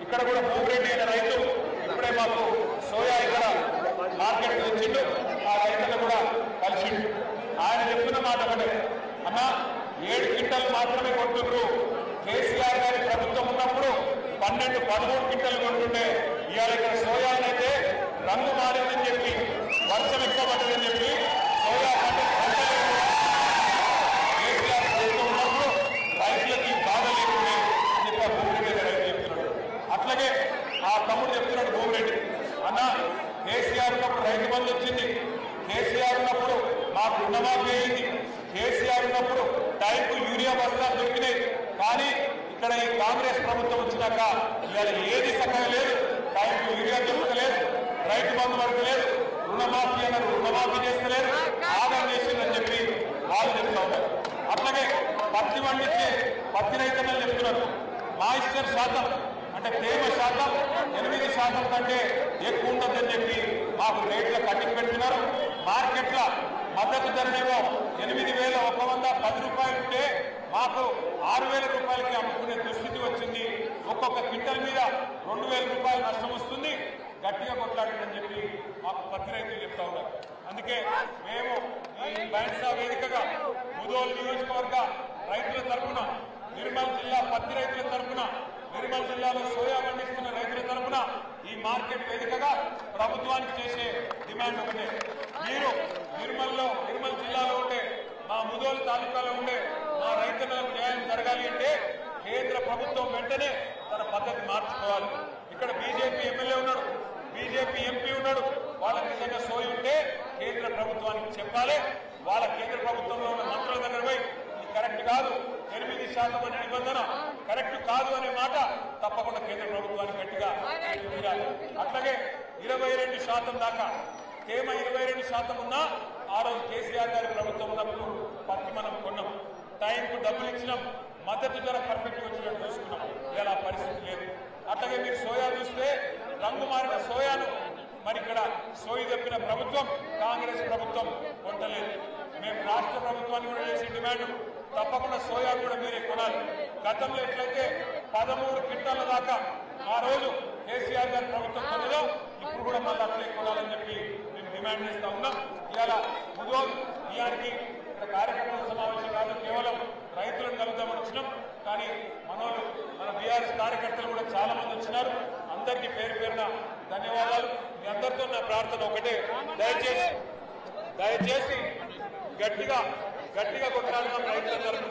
ఇక్కడ కూడా భూమిరెడ్డి అనే రైతు ఇప్పుడే మాకు సోయా ఇక్కడ మార్కెట్ వచ్చిండు, ఆ రైతులను కూడా కలిసిండు. ఆయన చెప్తున్న మాట ఒకటే, అన్న 7 క్వింటాలు మాత్రమే కొంటున్నారు. కేసీఆర్ గారి ప్రభుత్వం ఉన్నప్పుడు 12-13 క్వింటాలు కొంటుండే. ఇవాళ ఇక్కడ సోయానైతే రంగు మారిందని చెప్పి, వర్షం ఎక్కువ పడ్డదని చెప్పి సోయా కేసీఆర్ ప్రభుత్వం ఉన్నప్పుడు రైతులకి బాధ లేకుండా అని చెప్పి భూమిరెడ్డి రైతు చెప్తున్నాడు. అట్లాగే ఆ తమ్ముడు చెప్తున్నాడు భూమిరెడ్డి, అన్న కేసీఆర్ ఉన్నప్పుడు రైతు బంధు వచ్చింది, కేసీఆర్ ఉన్నప్పుడు మాకు రుణమాఫీ అయింది, కేసీఆర్ ఉన్నప్పుడు టైంకు యూరియా బస్తాలు దొరికినాయి. కానీ ఇక్కడ ఈ కాంగ్రెస్ ప్రభుత్వం వచ్చినాక ఇవాళ ఏది చక్కగా లేదు, టైంకు యూరియా దొరకలేదు, రైతు బంధు పడతలేదు, రుణమాఫీ అన్నారు రుణమాఫీ చేస్తలేదు, ఆదాయం చేసిందని చెప్పి వాళ్ళు చెప్తా ఉన్నారు. అట్లాగే పత్తి పండించే పత్తి రైతులను చెప్తున్నారు, మాయిశ్చర్ శాతం అంటే తేమ శాతం 8% కంటే ఎక్కువ ఉండదని చెప్పి మాకు రేట్ల కట్టింగ్ పెడుతున్నారు. మార్కెట్ల మద్దతు ధరనేమో 8,110 రూపాయలు ఉంటే మాకు 6,000 రూపాయలకి అమ్ముకునే దుస్థితి వచ్చింది. ఒక్కొక్క క్వింటల్ మీద 2,000 రూపాయలు నష్టం వస్తుంది. గట్టిగా కొట్లాడిందని చెప్పి మాకు పత్తి రైతులు చెప్తా ఉన్నారు. అందుకే మేము ఈ బైండ్సా వేదికగా ముదోల్ నియోజకవర్గ రైతుల తరఫున, నిర్మల్ జిల్లా పత్తి రైతుల తరఫున, నిర్మల్ జిల్లాలో సోయా పండిస్తున్న రైతుల తరఫున ఈ మార్కెట్ వేదికగా ప్రభుత్వానికి చేసే డిమాండ్ ఒకటే, మీరు నిర్మల్ జిల్లాలో ఉండే మా ముదోల్ తాలూకాలో ఉండే మా రైతులకు న్యాయం జరగాలి అంటే కేంద్ర ప్రభుత్వం వెంటనే తన పద్ధతి మార్చుకోవాలి. ఇక్కడ బీజేపీ ఎమ్మెల్యే ఉన్నాడు, బీజేపీ ఎంపీ ఉన్నాడు, వాళ్ళకి నిజంగా సోయి ఉంటే కేంద్ర ప్రభుత్వానికి చెప్పాలి. వాళ్ళ కేంద్ర ప్రభుత్వంలో ఉన్న మంత్రుల దగ్గర పోయి ఇది కరెక్ట్ కాదు, 8% అనే నిబంధన కరెక్ట్ కాదు అనే మాట తప్పకుండా కేంద్ర ప్రభుత్వానికి గట్టిగా తీరాలి. అట్లాగే 22% దాకా తేమ 22% ఉన్నా ఆ రోజు కేసీఆర్ గారి ప్రభుత్వం ఉన్నప్పుడు పత్తి మనం కొన్నాం, టైంకు డబ్బులు ఇచ్చినాం, మద్దతు ధర పర్ఫెక్ట్ వచ్చినట్టు చూసుకున్నాం. ఇలా పరిస్థితి లేదు. అట్లాగే మీరు సోయా చూస్తే రంగు మారిన సోయాను మరి ఇక్కడ సోయి తప్పిన ప్రభుత్వం కాంగ్రెస్ ప్రభుత్వం కొంటలేదు. మేము రాష్ట్ర ప్రభుత్వాన్ని కూడా చేసే డిమాండ్ తప్పకుండా సోయా కూడా మీరే కొనాలి. గతంలో ఎట్లయితే 13 క్వింటాల దాకా ఆ రోజు కేసీఆర్ గారి ప్రభుత్వం కొనదో ఇప్పుడు కూడా మళ్ళీ అట్లే కొనాలని చెప్పి మేము డిమాండ్ చేస్తా ఉన్నాం. ఇవాళ ముదోల్ బియ్యానికి ఇక్కడ కార్యకర్తల సమావేశం కాదు, కేవలం రైతులను కలుద్దామని వచ్చినాం. కానీ మన బీఆర్ఎస్ కార్యకర్తలు కూడా చాలా మంది వచ్చినారు. అందరికీ పేరు పేరున ధన్యవాదాలు. మీ అందరితో నా ప్రార్థన ఒకటే, దయచేసి గట్టిగా కొట్టాలని రైతుల తరఫున